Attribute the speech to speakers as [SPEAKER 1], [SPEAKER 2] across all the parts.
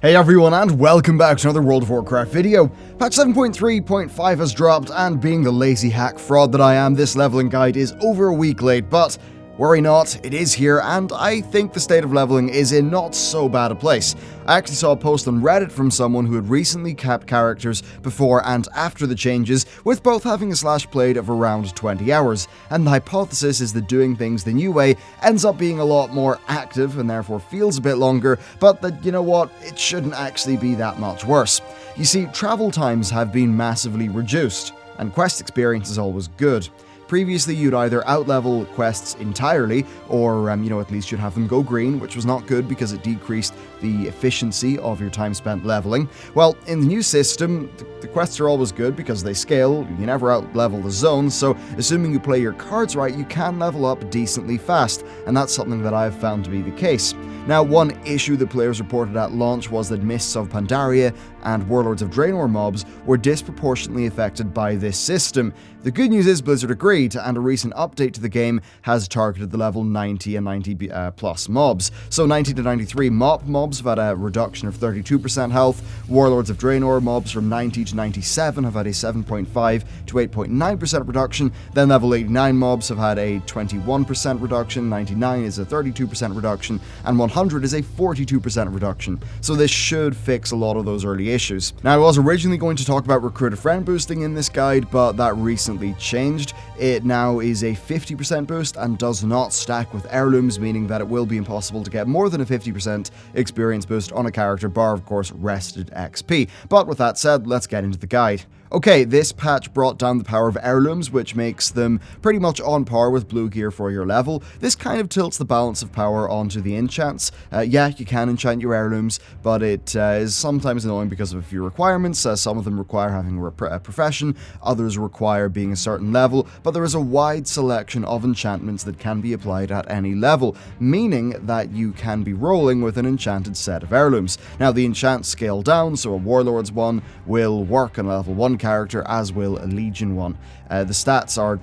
[SPEAKER 1] Hey everyone, and welcome back to another World of Warcraft video. Patch 7.3.5 has dropped, and being the lazy hack fraud that I am, this leveling guide is over a week late, but worry not, it is here, and I think the state of leveling is in not so bad a place. I actually saw a post on Reddit from someone who had recently capped characters before and after the changes, with both having a slash played of around 20 hours, and the hypothesis is that doing things the new way ends up being a lot more active and therefore feels a bit longer, but that, you know what, it shouldn't actually be that much worse. You see, travel times have been massively reduced, and quest experience is always good. Previously, you'd either outlevel quests entirely, or, at least you'd have them go green, which was not good because it decreased the efficiency of your time spent leveling. Well, in the new system, the quests are always good because they scale, you never outlevel the zones, so assuming you play your cards right, you can level up decently fast, and that's something that I've found to be the case. Now, one issue that players reported at launch was that Mists of Pandaria and Warlords of Draenor mobs were disproportionately affected by this system. The good news is Blizzard agreed, and a recent update to the game has targeted the level 90 and 90 plus mobs. So 90 to 93 mobs have had a reduction of 32% health, Warlords of Draenor mobs from 90 to 97 have had a 7.5 to 8.9% reduction, then level 89 mobs have had a 21% reduction, 99 is a 32% reduction, and 100 is a 42% reduction. So this should fix a lot of those early issues. Now, I was originally going to talk about recruit a friend boosting in this guide, but that recently changed. It now is a 50% boost and does not stack with Heirlooms, meaning that it will be impossible to get more than a 50% experience boost on a character, bar of course rested XP. But with that said, let's get into the guide. Okay, this patch brought down the power of Heirlooms, which makes them pretty much on par with blue gear for your level. This kind of tilts the balance of power onto the enchants. Yeah, you can enchant your Heirlooms, but it is sometimes annoying because of a few requirements. Some of them require having a profession, others require being a certain level, but there is a wide selection of enchantments that can be applied at any level, meaning that you can be rolling with an enchanted set of Heirlooms. Now, the enchants scale down, so a Warlords one will work on a level 1 character, as will a Legion one. The stats are,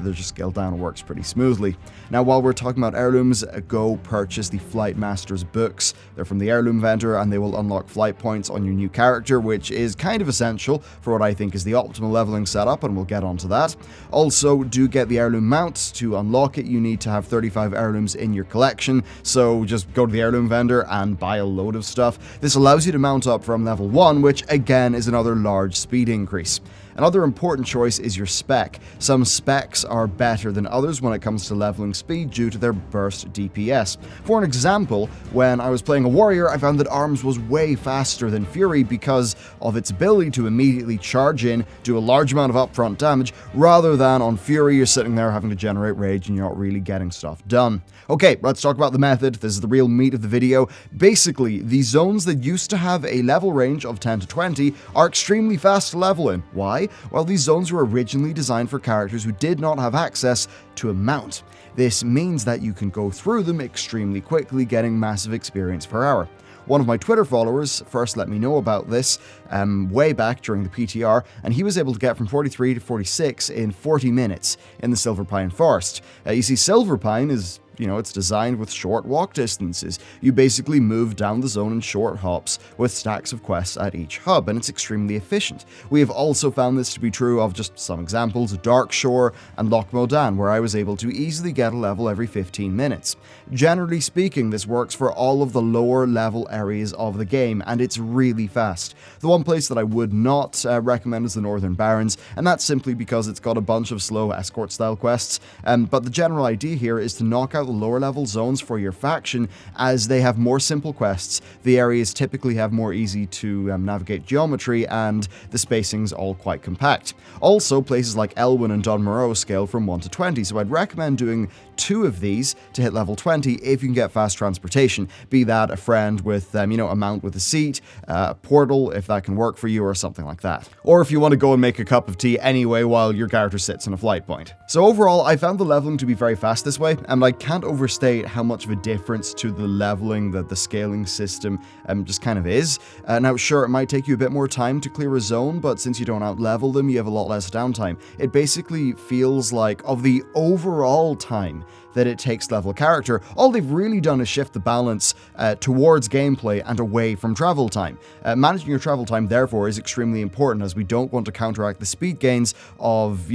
[SPEAKER 1] they're just scaled down and works pretty smoothly. Now, while we're talking about Heirlooms, go purchase the Flight Master's books. They're from the Heirloom vendor, and they will unlock flight points on your new character, which is kind of essential for what I think is the optimal leveling setup, and we'll get onto that. Also, do get the Heirloom mount. To unlock it, you need to have 35 Heirlooms in your collection, so just go to the Heirloom vendor and buy a load of stuff. This allows you to mount up from level 1, which again is another large speed increase. Another important choice is your spec. Some specs are better than others when it comes to leveling speed due to their burst DPS. For an example, when I was playing a warrior, I found that Arms was way faster than Fury because of its ability to immediately charge in, do a large amount of upfront damage, rather than on Fury you're sitting there having to generate rage and you're not really getting stuff done. Okay, let's talk about the method. This is the real meat of the video. Basically, the zones that used to have a level range of 10 to 20 are extremely fast to level in. Why? Well, these zones were originally designed for characters who did not have access to a mount. This means that you can go through them extremely quickly, getting massive experience per hour. One of my Twitter followers first let me know about this way back during the PTR, and he was able to get from 43 to 46 in 40 minutes in the Silverpine Forest. You see, Silverpine is it's designed with short walk distances. You basically move down the zone in short hops with stacks of quests at each hub, and it's extremely efficient. We have also found this to be true of just some examples, Darkshore and Loch Modan, where I was able to easily get a level every 15 minutes. Generally speaking, this works for all of the lower level areas of the game, and it's really fast. The one place that I would not recommend is the Northern Barrens, and that's simply because it's got a bunch of slow escort style quests, but the general idea here is to knock out the lower level zones for your faction, as they have more simple quests, the areas typically have more easy to navigate geometry, and the spacing's all quite compact. Also, places like Elwyn and Dunmorrow scale from 1 to 20, so I'd recommend doing 2 of these to hit level 20 if you can get fast transportation, be that a friend with a mount with a seat, a portal if that can work for you, or something like that. Or if you want to go and make a cup of tea anyway while your character sits in a flight point. So overall, I found the leveling to be very fast this way, and I can't overstate how much of a difference to the leveling that the scaling system just kind of is. Now, sure, it might take you a bit more time to clear a zone, but since you don't out-level them, you have a lot less downtime. It basically feels like, of the overall time that it takes to level a character. All they've really done is shift the balance towards gameplay and away from travel time. Managing your travel time, therefore, is extremely important, as we don't want to counteract the speed gains of,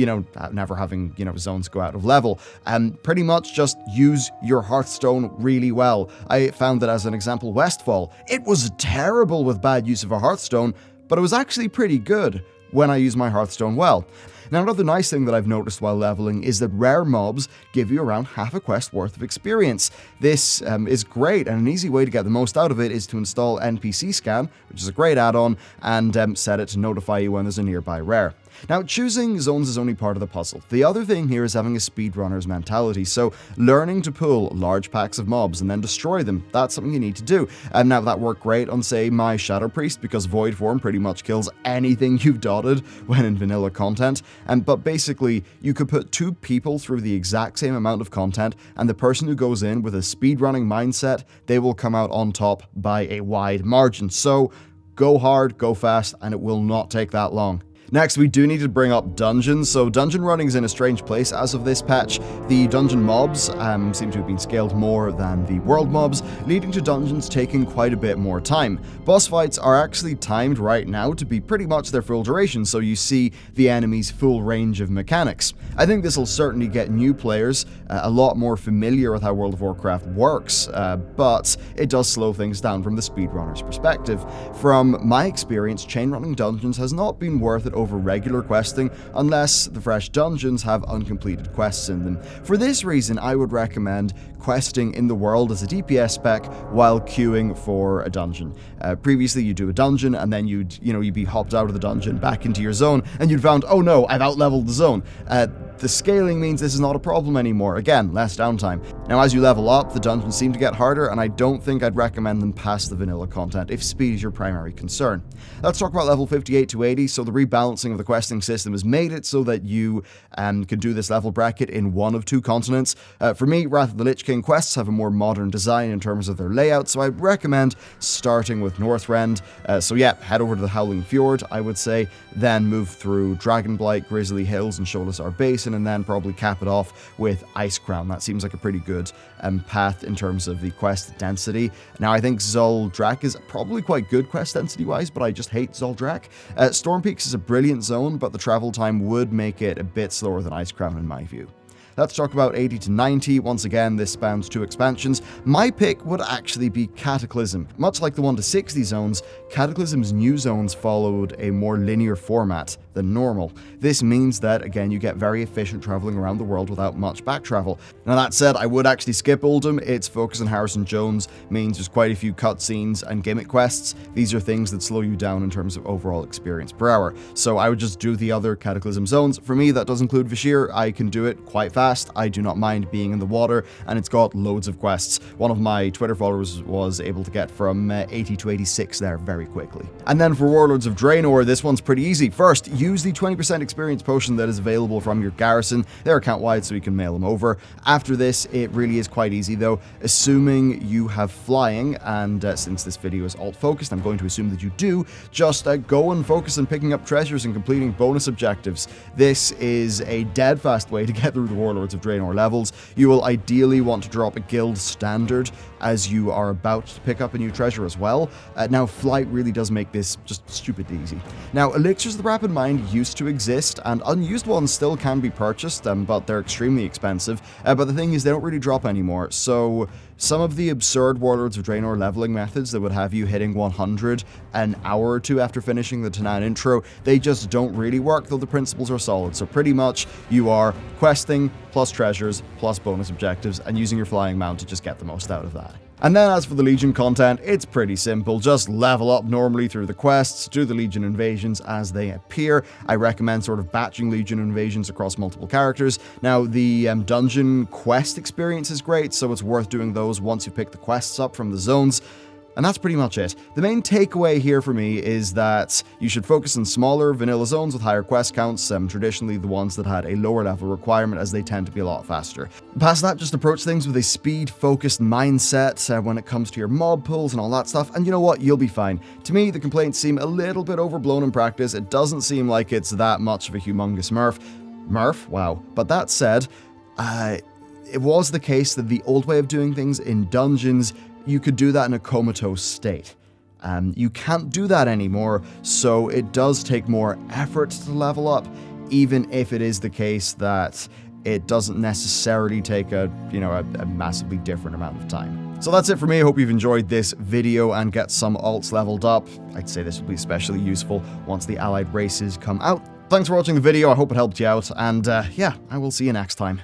[SPEAKER 1] never having, zones go out of level. Pretty much just use your Hearthstone really well. I found that, as an example, Westfall, it was terrible with bad use of a Hearthstone, but it was actually pretty good when I use my Hearthstone well. Now, another nice thing that I've noticed while leveling is that rare mobs give you around half a quest worth of experience. This is great, and an easy way to get the most out of it is to install NPC Scan, which is a great add-on, and set it to notify you when there's a nearby rare. Now, choosing zones is only part of the puzzle. The other thing here is having a speedrunner's mentality, so learning to pull large packs of mobs and then destroy them, that's something you need to do. And now that worked great on, say, my Shadow Priest, because Void Form pretty much kills anything you've dotted when in vanilla content. But basically, you could put 2 people through the exact same amount of content, and the person who goes in with a speedrunning mindset, they will come out on top by a wide margin. So go hard, go fast, and it will not take that long. Next, we do need to bring up dungeons. So dungeon running is in a strange place as of this patch. The dungeon mobs seem to have been scaled more than the world mobs, leading to dungeons taking quite a bit more time. Boss fights are actually timed right now to be pretty much their full duration, so you see the enemy's full range of mechanics. I think this will certainly get new players a lot more familiar with how World of Warcraft works, but it does slow things down from the speedrunner's perspective. From my experience, chain running dungeons has not been worth it over regular questing unless the fresh dungeons have uncompleted quests in them. For this reason, I would recommend questing in the world as a DPS spec while queuing for a dungeon. Previously, you do a dungeon and then you'd be hopped out of the dungeon back into your zone, and you'd found, oh no, I've outleveled the zone. The scaling means this is not a problem anymore. Again, less downtime. Now, as you level up, the dungeons seem to get harder, and I don't think I'd recommend them past the vanilla content if speed is your primary concern. Let's talk about level 58 to 80. So the rebalancing of the questing system has made it so that you can do this level bracket in one of 2 continents. For me, Wrath of the Lich King quests have a more modern design in terms of their layout, so I'd recommend starting with Northrend. Head over to the Howling Fjord, I would say, then move through Dragonblight, Grizzly Hills, and Sholasar Basin, and then probably cap it off with Ice Crown. That seems like a pretty good path in terms of the quest density. Now, I think Zuldrak is probably quite good quest density-wise, but I just hate Zuldrak. Storm Peaks is a brilliant zone, but the travel time would make it a bit slower than Ice Crown in my view. Let's talk about 80 to 90. Once again, this spans 2 expansions. My pick would actually be Cataclysm. Much like the 1 to 60 zones, Cataclysm's new zones followed a more linear format than normal. This means that, again, you get very efficient traveling around the world without much back travel. Now, that said, I would actually skip Oldham. Its focus on Harrison Jones means there's quite a few cutscenes and gimmick quests. These are things that slow you down in terms of overall experience per hour. So I would just do the other Cataclysm zones. For me, that does include Vashir. I can do it quite fast. I do not mind being in the water, and it's got loads of quests. One of my Twitter followers was able to get from 80 to 86 there very quickly. And then for Warlords of Draenor, this one's pretty easy. First, use the 20% experience potion that is available from your garrison. They're account-wide, so you can mail them over. After this, it really is quite easy, though. Assuming you have flying, and since this video is alt-focused, I'm going to assume that you do, just go and focus on picking up treasures and completing bonus objectives. This is a dead fast way to get through the Warlords of Draenor levels. You will ideally want to drop a guild standard as you are about to pick up a new treasure as well. Now, flight really does make this just stupidly easy. Now, elixirs of the Rapid Mind used to exist, and unused ones still can be purchased, but they're extremely expensive. But the thing is, they don't really drop anymore, so some of the absurd Warlords of Draenor leveling methods that would have you hitting 100 an hour or 2 after finishing the Tanaan intro, they just don't really work, though the principles are solid. So pretty much you are questing plus treasures plus bonus objectives and using your flying mount to just get the most out of that. And then as for the Legion content, it's pretty simple. Just level up normally through the quests, do the Legion invasions as they appear. I recommend sort of batching Legion invasions across multiple characters. Now, the dungeon quest experience is great, so it's worth doing those once you pick the quests up from the zones. And that's pretty much it. The main takeaway here for me is that you should focus on smaller vanilla zones with higher quest counts, traditionally the ones that had a lower level requirement, as they tend to be a lot faster. Past that, just approach things with a speed-focused mindset when it comes to your mob pulls and all that stuff, and you know what, you'll be fine. To me, the complaints seem a little bit overblown in practice. It doesn't seem like it's that much of a humongous Murph. Wow. But that said, it was the case that the old way of doing things in dungeons, you could do that in a comatose state. You can't do that anymore, so it does take more effort to level up, even if it is the case that it doesn't necessarily take a massively different amount of time. So that's it for me. I hope you've enjoyed this video and get some alts leveled up. I'd say this will be especially useful once the allied races come out. Thanks for watching the video. I hope it helped you out, and yeah, I will see you next time.